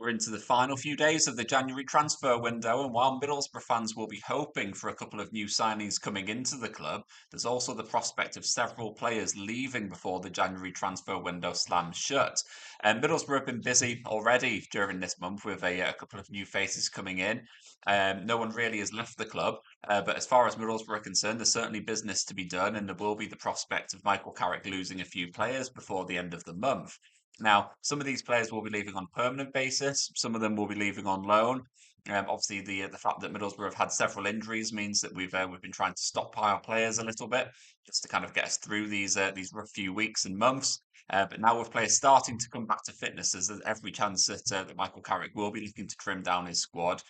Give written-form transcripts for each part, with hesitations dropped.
We're into the final few days of the January transfer window, and while Middlesbrough fans will be hoping for a couple of new signings coming into the club, there's also the prospect of several players leaving before the January transfer window slams shut. Middlesbrough have been busy already during this month with a couple of new faces coming in. No one really has left the club, but as far as Middlesbrough are concerned, there's certainly business to be done, and there will be the prospect of Michael Carrick losing a few players before the end of the month. Now, some of these players will be leaving on a permanent basis. Some of them will be leaving on loan. Obviously, the fact that Middlesbrough have had several injuries means that we've been trying to stockpile players a little bit just to kind of get us through these rough few weeks and months. But now with players starting to come back to fitness, there's every chance that Michael Carrick will be looking to trim down his squad.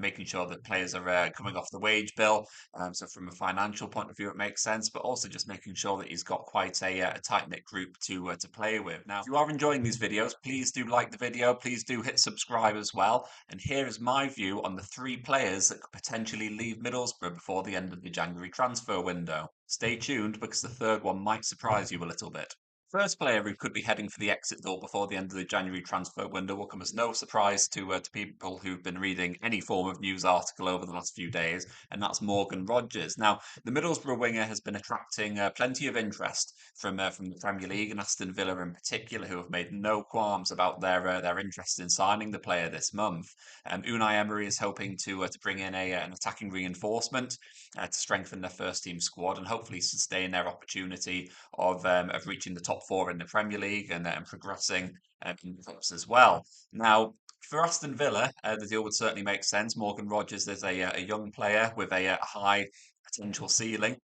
Making sure that players are coming off the wage bill. So from a financial point of view, it makes sense, but also just making sure that he's got quite a tight-knit group to play with. Now, if you are enjoying these videos, please do like the video. Please do hit subscribe as well. And here is my view on the three players that could potentially leave Middlesbrough before the end of the January transfer window. Stay tuned because the third one might surprise you a little bit. First player who could be heading for the exit door before the end of the January transfer window will come as no surprise to people who've been reading any form of news article over the last few days, and that's Morgan Rogers. Now, the Middlesbrough winger has been attracting plenty of interest from the Premier League and Aston Villa in particular, who have made no qualms about their interest in signing the player this month. Unai Emery is hoping to bring in an attacking reinforcement to strengthen their first team squad and hopefully sustain their opportunity of reaching the top four in the Premier League and progressing in the cups as well. Now, for Aston Villa, the deal would certainly make sense. Morgan Rogers is a young player with a high potential ceiling.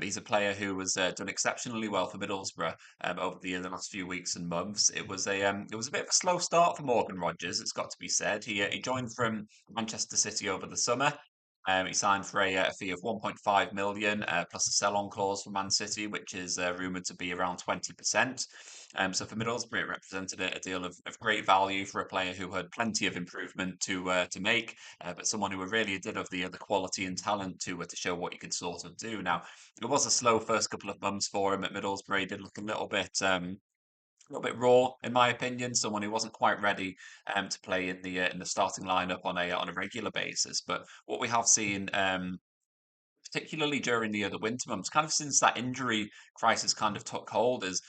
He's a player who has done exceptionally well for Middlesbrough over the last few weeks and months. It was a bit of a slow start for Morgan Rogers. It's got to be said. He joined from Manchester City over the summer. He signed for a fee of 1.5 million plus a sell-on clause for Man City, which is rumoured to be around 20%. So for Middlesbrough, it represented a deal of great value for a player who had plenty of improvement to make, but someone who really did have the quality and talent to show what he could sort of do. Now, it was a slow first couple of months for him at Middlesbrough. He did look a little bit raw, in my opinion. Someone who wasn't quite ready to play in the starting lineup on a regular basis. But what we have seen, particularly during the winter months, kind of since that injury crisis kind of took hold, is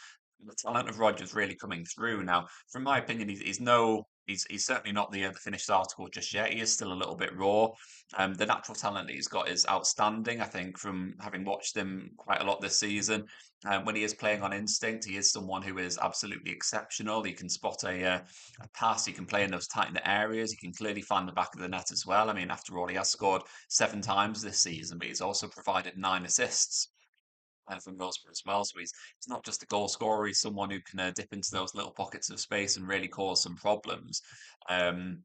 the talent of Rodgers really coming through. Now, from my opinion, he's certainly not the finished article just yet. He is still a little bit raw. The natural talent that he's got is outstanding. I think from having watched him quite a lot this season, when he is playing on instinct, he is someone who is absolutely exceptional. He can spot a pass. He can play in those tight knit areas. He can clearly find the back of the net as well. I mean, after all, he has scored 7 times this season, but he's also provided 9 assists from Middlesbrough as well. So he's not just a goal scorer, he's someone who can dip into those little pockets of space and really cause some problems. Um,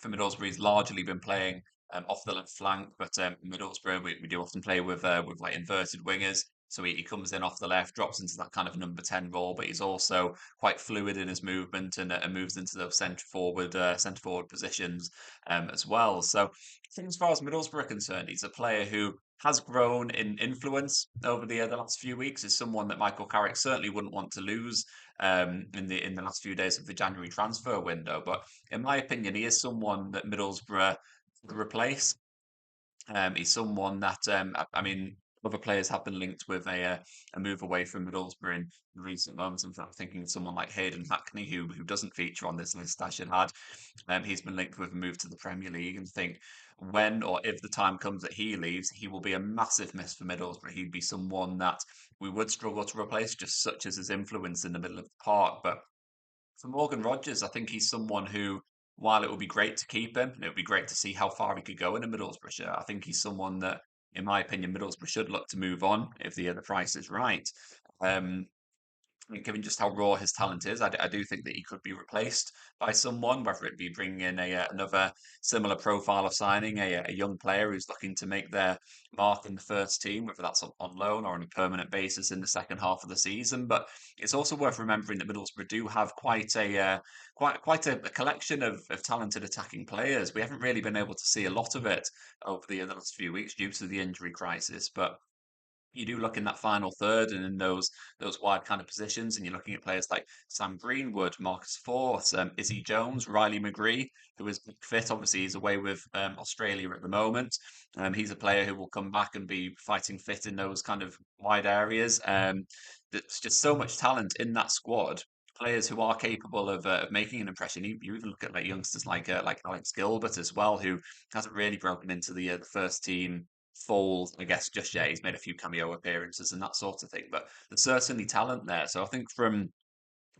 for Middlesbrough, he's largely been playing off the left flank, but Middlesbrough, we do often play with like inverted wingers. So he comes in off the left, drops into that kind of number 10 role, but he's also quite fluid in his movement and moves into those centre forward positions as well. So I think as far as Middlesbrough are concerned, he's a player who has grown in influence over the last few weeks. Is someone that Michael Carrick certainly wouldn't want to lose in the last few days of the January transfer window. But in my opinion, he is someone that Middlesbrough could replace. He's someone that I mean, other players have been linked with a move away from Middlesbrough in recent months. In fact, thinking of someone like Hayden Hackney, who doesn't feature on this list, I should add. He's been linked with a move to the Premier League, and think when or if the time comes that he leaves, he will be a massive miss for Middlesbrough. He'd be someone that we would struggle to replace, just such as his influence in the middle of the park. But for Morgan Rogers, I think he's someone who, while it would be great to keep him, and it would be great to see how far he could go in a Middlesbrough shirt, I think he's someone that, in my opinion, Middlesbrough should look to move on if the price is right. Um, I mean, given just how raw his talent is, I do think that he could be replaced by someone, whether it be bringing in another similar profile of signing, a young player who's looking to make their mark in the first team, whether that's on loan or on a permanent basis in the second half of the season. But it's also worth remembering that Middlesbrough do have quite a collection of talented attacking players. We haven't really been able to see a lot of it over the last few weeks due to the injury crisis, but you do look in that final third and in those wide kind of positions, and you're looking at players like Sam Greenwood, Marcus Forth, Izzy Jones, Riley McGree, who is fit. Obviously, he's away with Australia at the moment. He's a player who will come back and be fighting fit in those kind of wide areas. There's just so much talent in that squad. Players who are capable of making an impression. You even look at like youngsters like Alex Gilbert as well, who hasn't really broken into the first team fold, I guess, just yet. He's made a few cameo appearances and that sort of thing, but there's certainly talent there. So I think from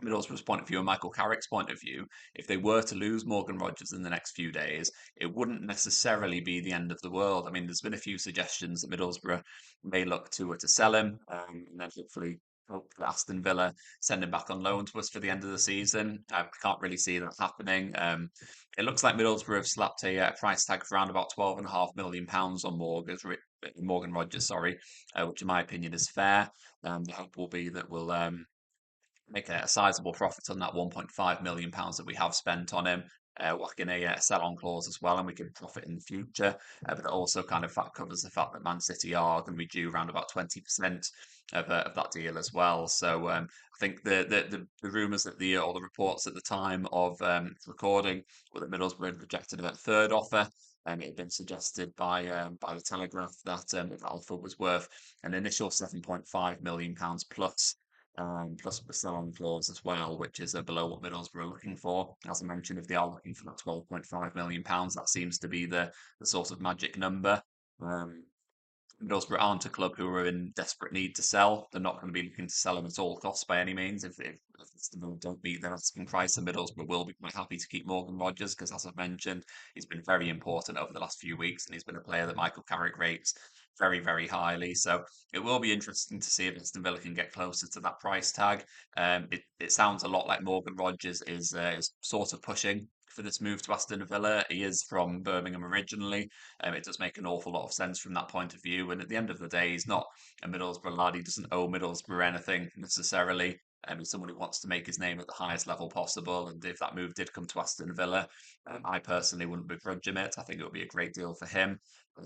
Middlesbrough's point of view and Michael Carrick's point of view, if they were to lose Morgan Rogers in the next few days, it wouldn't necessarily be the end of the world. I mean, there's been a few suggestions that Middlesbrough may look to sell him, and then hopefully hope that Aston Villa send him back on loan to us for the end of the season. I can't really see that happening. It looks like Middlesbrough have slapped a price tag of around about £12.5 million on Morgan Rogers, sorry, which in my opinion is fair. The hope will be that we'll make a sizable profit on that £1.5 million that we have spent on him. Whack in a sell-on clause as well, and we can profit in the future. But it also kind of covers the fact that Man City are going to be due around about 20% of that deal as well. So I think the rumours that the or the reports at the time of recording were that Middlesbrough had rejected a third offer. It had been suggested by the Telegraph that the offer was worth an initial £7.5 million plus plus the sell-on clause as well, which is below what Middlesbrough are looking for. As I mentioned, if they are looking for that £12.5 million, that seems to be the sort of magic number. Um, Middlesbrough aren't a club who are in desperate need to sell. They're not going to be looking to sell him at all costs by any means. If Middlesbrough don't meet their asking price, then Middlesbrough will be quite happy to keep Morgan Rogers because, as I've mentioned, he's been very important over the last few weeks and he's been a player that Michael Carrick rates very, very highly. So it will be interesting to see if Aston Villa can get closer to that price tag. It sounds a lot like Morgan Rogers is sort of pushing for this move to Aston Villa. He is from Birmingham originally. It does make an awful lot of sense from that point of view. And at the end of the day, he's not a Middlesbrough lad. He doesn't owe Middlesbrough anything necessarily. He's someone who wants to make his name at the highest level possible. And if that move did come to Aston Villa, I personally wouldn't begrudge him it. I think it would be a great deal for him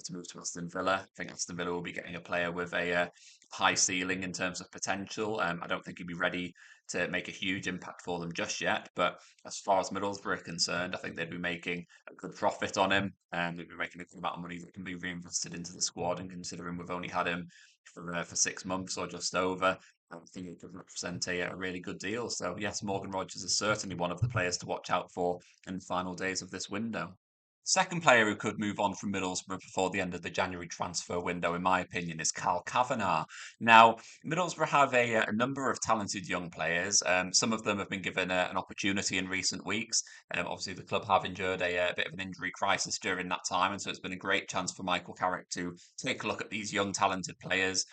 to move to Aston Villa. I think Aston Villa will be getting a player with a high ceiling in terms of potential. I don't think he'd be ready to make a huge impact for them just yet. But as far as Middlesbrough are concerned, I think they'd be making a good profit on him, and they'd be making a good amount of money that can be reinvested into the squad. And considering we've only had him for 6 months or just over, I think it could represent a really good deal. So yes, Morgan Rogers is certainly one of the players to watch out for in the final days of this window. Second player who could move on from Middlesbrough before the end of the January transfer window, in my opinion, is Cal Kavanagh. Now, Middlesbrough have a number of talented young players. Some of them have been given an opportunity in recent weeks. Obviously, the club have endured a bit of an injury crisis during that time, and so it's been a great chance for Michael Carrick to take a look at these young, talented players,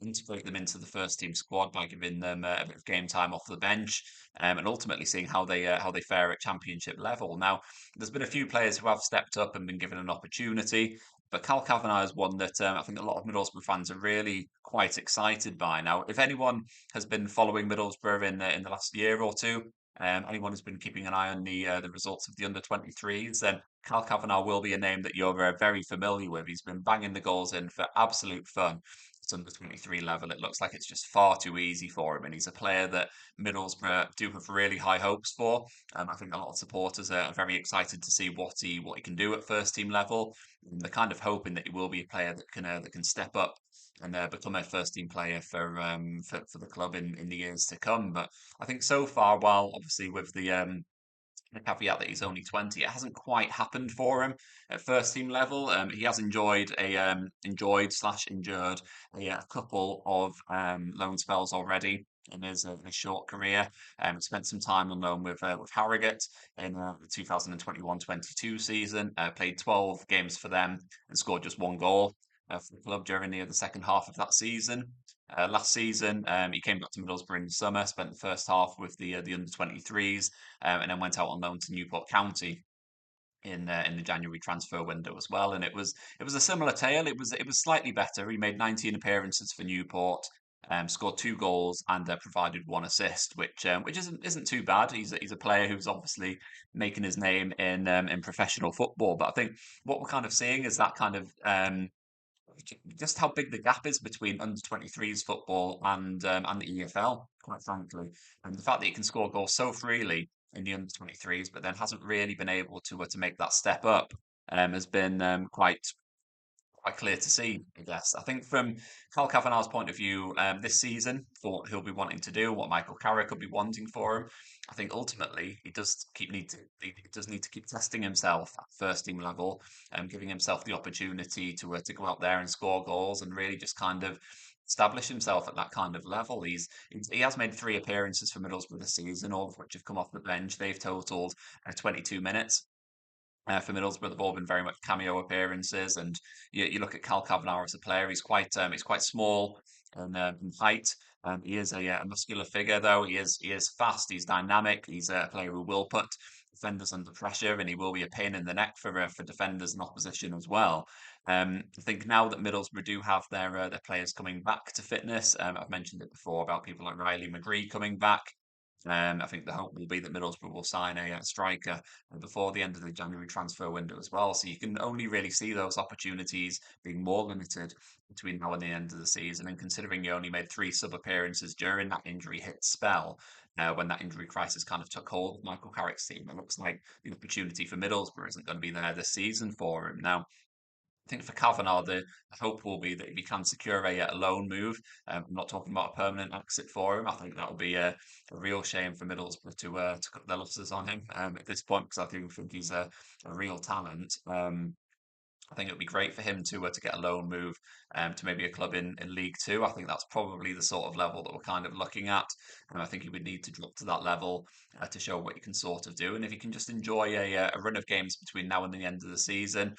integrate them into the first team squad by giving them a bit of game time off the bench, and ultimately seeing how they fare at championship level. Now, there's been a few players who have stepped up and been given an opportunity, but Cal Kavanagh is one that I think a lot of Middlesbrough fans are really quite excited by. Now, if anyone has been following Middlesbrough in the last year or two, anyone who's been keeping an eye on the results of the under 23s, then Cal Kavanagh will be a name that you're very familiar with. He's been banging the goals in for absolute fun. It's under 23 level. It looks like it's just far too easy for him, and he's a player that Middlesbrough do have really high hopes for. I think a lot of supporters are very excited to see what he can do at first team level. And they're kind of hoping that he will be a player that can step up and become a first team player for the club in the years to come. But I think so far, while obviously with the caveat that he's only 20, it hasn't quite happened for him at first team level. He has enjoyed slash endured a couple of loan spells already in his short career. Spent some time on loan with Harrogate in the 2021-22 season. Played 12 games for them and scored just one goal for the club during the second half of that season. Last season, he came back to Middlesbrough in the summer, spent the first half with the under 23s, and then went out on loan to Newport County in the January transfer window as well. And it was a similar tale. It was slightly better. He made 19 appearances for Newport. Scored two goals and provided one assist, which isn't too bad. He's a player who's obviously making his name in professional football. But I think what we're kind of seeing is that kind of just how big the gap is between under 23s football and the EFL, quite frankly. And the fact that he can score goals so freely in the under 23s, but then hasn't really been able to make that step up, has been quite clear to see, I guess. I think from Carl Cavanagh's point of view, this season, for what he'll be wanting to do, what Michael Carrick could be wanting for him, I think ultimately he does need to keep testing himself at first team level and giving himself the opportunity to go out there and score goals and really just kind of establish himself at that kind of level. He has made 3 appearances for Middlesbrough this season, all of which have come off the bench. They've totaled 22 minutes. For Middlesbrough, they've all been very much cameo appearances, and you look at Cal Kavanagh as a player. He's quite small and in height. He is a muscular figure, though. He is fast. He's dynamic. He's a player who will put defenders under pressure, and he will be a pain in the neck for defenders and opposition as well. I think now that Middlesbrough do have their players coming back to fitness, I've mentioned it before about people like Riley McGree coming back. I think the hope will be that Middlesbrough will sign a striker before the end of the January transfer window as well. So you can only really see those opportunities being more limited between now and the end of the season. And considering he only made 3 sub appearances during that injury hit spell, when that injury crisis kind of took hold of Michael Carrick's team, it looks like the opportunity for Middlesbrough isn't going to be there this season for him. Now, I think for Kavanagh, the hope will be that if he can secure a loan move, I'm not talking about a permanent exit for him. I think that would be a real shame for Middlesbrough to cut their losses on him at this point because I do think he's a real talent. I think it would be great for him to get a loan move to maybe a club in League Two. I think that's probably the sort of level that we're kind of looking at, and I think he would need to drop to that level to show what he can sort of do. And if he can just enjoy a run of games between now and the end of the season,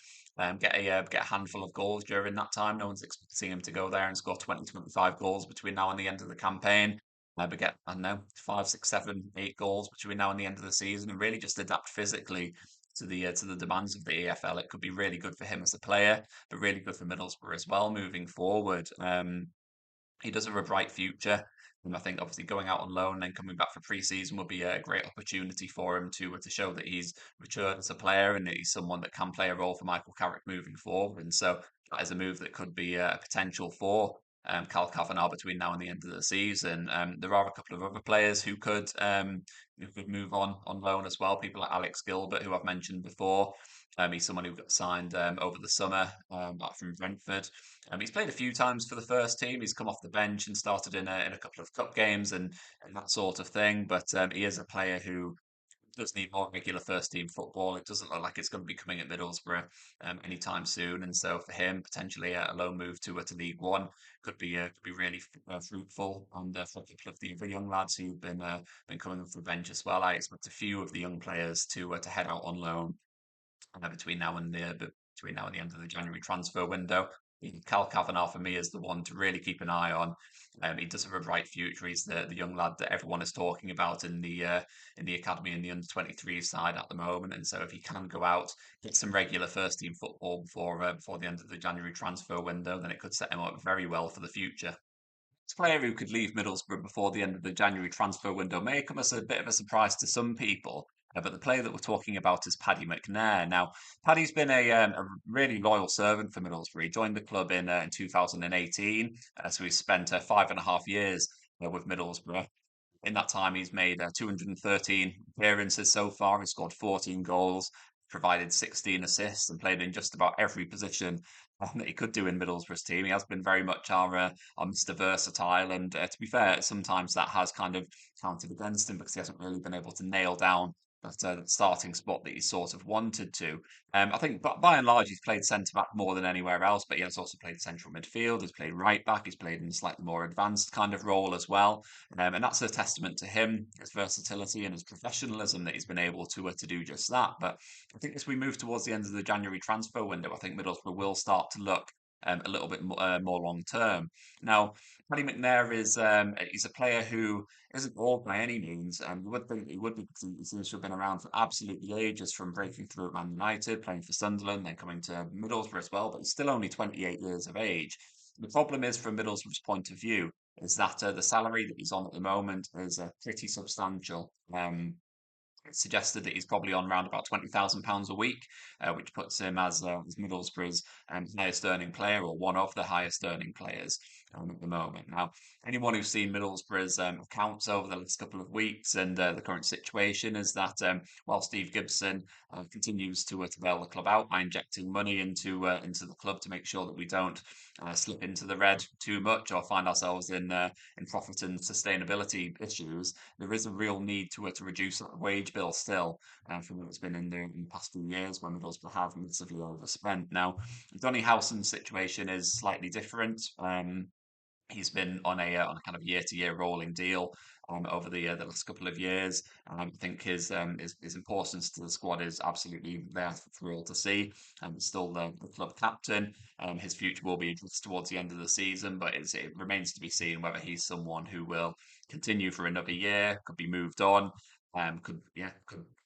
get a handful of goals during that time. No one's expecting him to go there and score 20, 25 goals between now and the end of the campaign. But get, I don't know, 5, 6, 7, 8 goals between now and the end of the season, and really just adapt physically to the demands of the EFL. It could be really good for him as a player, but really good for Middlesbrough as well moving forward. He does have a bright future. And I think obviously going out on loan and then coming back for pre-season would be a great opportunity for him to show that he's matured as a player and that he's someone that can play a role for Michael Carrick moving forward. And so that is a move that could be a potential for Cal Kavanagh between now and the end of the season. There are a couple of other players who could move on loan as well. People like Alex Gilbert, who I've mentioned before. He's someone who got signed over the summer back from Brentford. He's played a few times for the first team. He's come off the bench and started in a couple of cup games and that sort of thing. But he is a player who does need more regular first team football. It doesn't look like it's going to be coming at Middlesbrough anytime soon. And so for him, potentially a loan move to League One could be really fruitful. And for a couple of the other young lads who've been coming off the bench as well, I expect a few of the young players to head out on loan between now and the end of the January transfer window. Cal Kavanagh for me is the one to really keep an eye on. He does have a bright future. He's the young lad that everyone is talking about in the academy and the under 23 side at the moment. And so if he can go out, get some regular first team football before the end of the January transfer window, then it could set him up very well for the future. Player who could leave Middlesbrough before the end of the January transfer window may come as a bit of a surprise to some people. But the player that we're talking about is Paddy McNair. Now, Paddy's been a really loyal servant for Middlesbrough. He joined the club in 2018, so he's spent 5.5 years with Middlesbrough. In that time, he's made 213 appearances so far. He's scored 14 goals, provided 16 assists, and played in just about every position that he could do in Middlesbrough's team. He has been very much our Mr. Versatile, and to be fair, sometimes that has kind of counted against him because he hasn't really been able to nail down that starting spot that he sort of wanted to. I think, but by and large, he's played centre back more than anywhere else, but he has also played central midfield. He's played right back. He's played in a slightly more advanced kind of role as well. And that's a testament to him, his versatility and his professionalism that he's been able to do just that. But I think as we move towards the end of the January transfer window, I think Middlesbrough will start to look a little bit more long term. Now, Paddy McNair is he's a player who isn't old by any means. You would think he would be because he seems to have been around for absolutely ages, from breaking through at Man United, playing for Sunderland, then coming to Middlesbrough as well. But he's still only 28 years of age. The problem is, from Middlesbrough's point of view, is that the salary that he's on at the moment is pretty substantial. It's suggested that he's probably on around about £20,000 a week, which puts him as Middlesbrough's highest earning player, or one of the highest earning players at the moment. Now, anyone who's seen Middlesbrough's accounts over the last couple of weeks and the current situation is that while Steve Gibson continues to bail the club out by injecting money into the club to make sure that we don't slip into the red too much or find ourselves in profit and sustainability issues, there is a real need to reduce that wage bill still from what it's been in the past few years when Middlesbrough have massively overspent. Now, Donny Howson's situation is slightly different. He's been on a kind of year-to-year rolling deal over the last couple of years. I think his importance to the squad is absolutely there for all to see. He's still the club captain. His future will be addressed towards the end of the season, but it remains to be seen whether he's someone who will continue for another year, could be moved on, could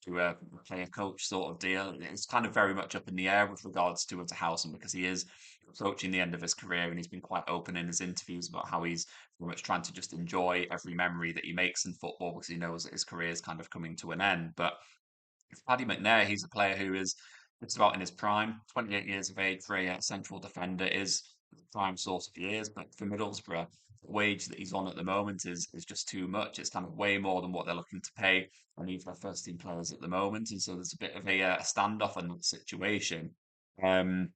do a player coach sort of deal. It's kind of very much up in the air with regards to Howson, because he is approaching the end of his career, and he's been quite open in his interviews about how he's very much trying to just enjoy every memory that he makes in football, because he knows that his career is kind of coming to an end. But Paddy McNair, he's a player who is just about in his prime, 28 years of age for a central defender is the prime source of years. But for Middlesbrough, the wage that he's on at the moment is just too much. It's kind of way more than what they're looking to pay any of their first team players at the moment. And so there's a bit of a standoff in that situation. Um,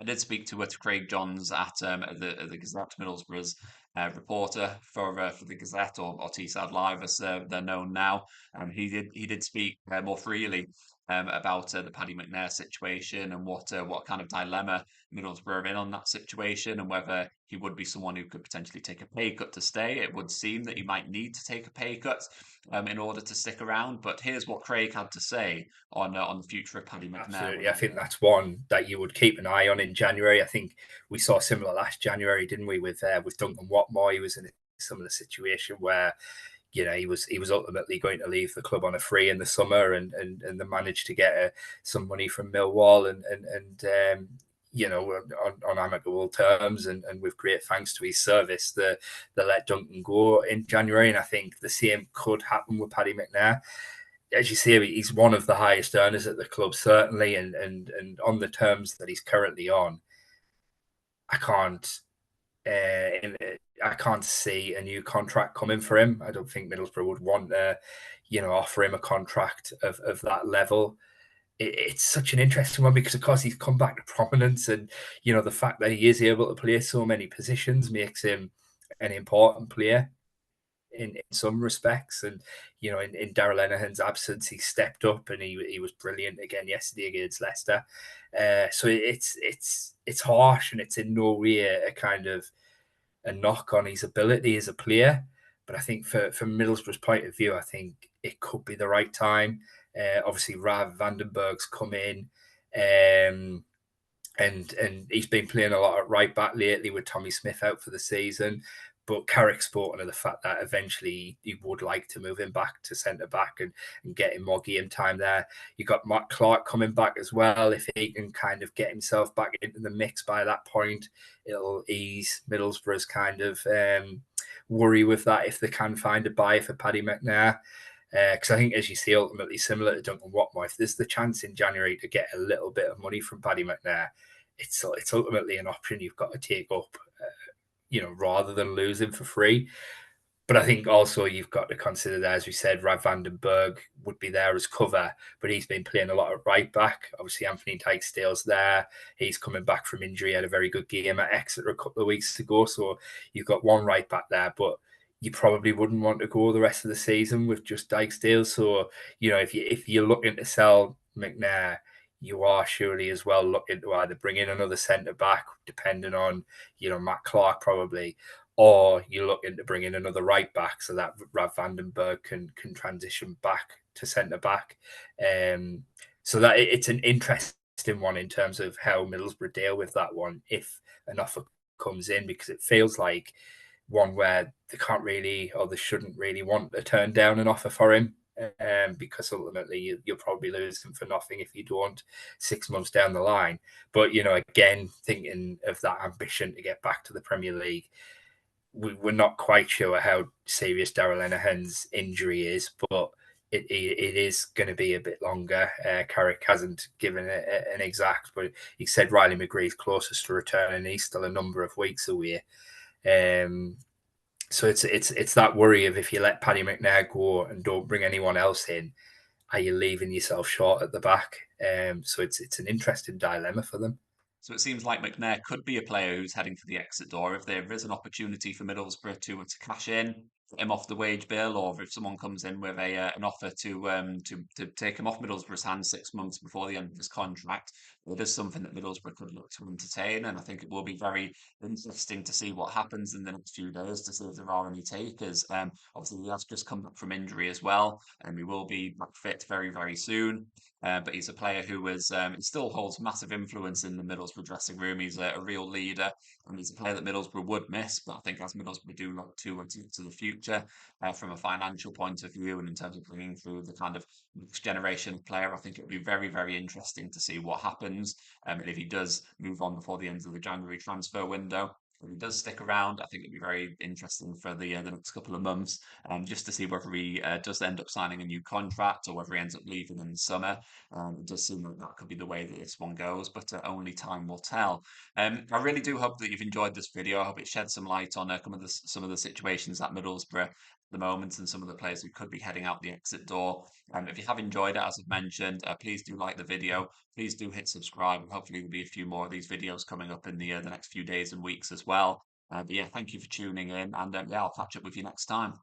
I did speak to Craig Johns at the Gazette, Middlesbrough's reporter for the Gazette, or Teesside Live as they're known now. He did speak more freely about the Paddy McNair situation and what kind of dilemma Middlesbrough are in on that situation, and whether he would be someone who could potentially take a pay cut to stay. It would seem that he might need to take a pay cut in order to stick around. But here's what Craig had to say on the future of Paddy McNair. Absolutely. I think that's one that you would keep an eye on in January. I think we saw similar last January, didn't we, with Duncan Watmore? He was in a similar situation where he was ultimately going to leave the club on a free in the summer, and they managed to get some money from Millwall and on amicable terms and with great thanks to his service, they let Duncan go in January. And I think the same could happen with Paddy McNair. As you say, he's one of the highest earners at the club, certainly, and on the terms that he's currently on, I can't I can't see a new contract coming for him. I don't think Middlesbrough would want to, offer him a contract of that level. It's such an interesting one because, of course, he's come back to prominence, and the fact that he is able to play so many positions makes him an important player in some respects. And in Darragh Lenihan's absence, he stepped up and he was brilliant again yesterday against Leicester. So it's harsh, and it's in no way a kind of a knock on his ability as a player. But I think from Middlesbrough's point of view, I think it could be the right time. Obviously, Rav Vandenberg's come in. And he's been playing a lot at right back lately with Tommy Smith out for the season. But Carrick's spoken of the fact that eventually he would like to move him back to centre back and get him more game time there. You got Matt Clark coming back as well. If he can kind of get himself back into the mix by that point, it'll ease Middlesbrough's kind of worry with that if they can find a buy for Paddy McNair. Because I think, as you see, ultimately similar to Duncan Watmore, if there's the chance in January to get a little bit of money from Paddy McNair, it's ultimately an option you've got to take up, rather than lose him for free. But I think also you've got to consider that, as we said, Rav Vandenberg would be there as cover, but he's been playing a lot of right back. Obviously, Anthony Dijksteel's there. He's coming back from injury. Had a very good game at Exeter a couple of weeks ago. So you've got one right back there, but you probably wouldn't want to go the rest of the season with just Dijksteel. So, if you're looking to sell McNair, you are surely as well looking to either bring in another centre back, depending on, Matt Clark probably, or you're looking to bring in another right back so that Rav Vandenberg can transition back to centre back. So that it's an interesting one in terms of how Middlesbrough deal with that one if an offer comes in, because it feels like one where they can't really, or they shouldn't really want to turn down an offer for him. Because ultimately you'll probably lose him for nothing if you don't 6 months down the line. But, again, thinking of that ambition to get back to the Premier League, we're not quite sure how serious Darragh Lenihan's injury is, but it is going to be a bit longer. Carrick hasn't given an exact, but he said Riley McGree's closest to return, and he's still a number of weeks away. So it's that worry of if you let Paddy McNair go and don't bring anyone else in, are you leaving yourself short at the back? So it's an interesting dilemma for them. So it seems like McNair could be a player who's heading for the exit door. If there is an opportunity for Middlesbrough to cash in, get him off the wage bill, or if someone comes in with a an offer to take him off Middlesbrough's hands 6 months before the end of his contract, it is something that Middlesbrough could look to entertain. And I think it will be very interesting to see what happens in the next few days to see if there are any takers. Obviously, he has just come back from injury as well, and he will be back fit very, very soon. But he's a player who is he still holds massive influence in the Middlesbrough dressing room. He's a real leader, and he's a player that Middlesbrough would miss. But I think as Middlesbrough do look to the future from a financial point of view and in terms of bringing through the kind of next generation of player, I think it would be very, very interesting to see what happens. And if he does move on before the end of the January transfer window. If he does stick around, I think it'd be very interesting for the next couple of months, just to see whether he does end up signing a new contract or whether he ends up leaving in the summer. It does seem like that could be the way that this one goes, but only time will tell. I really do hope that you've enjoyed this video. I hope it shed some light on some of the situations at Middlesbrough at the moment and some of the players who could be heading out the exit door. If you have enjoyed it, as I've mentioned, please do like the video. Please do hit subscribe, and hopefully there'll be a few more of these videos coming up in the next few days and weeks as well. But yeah, thank you for tuning in, and yeah, I'll catch up with you next time.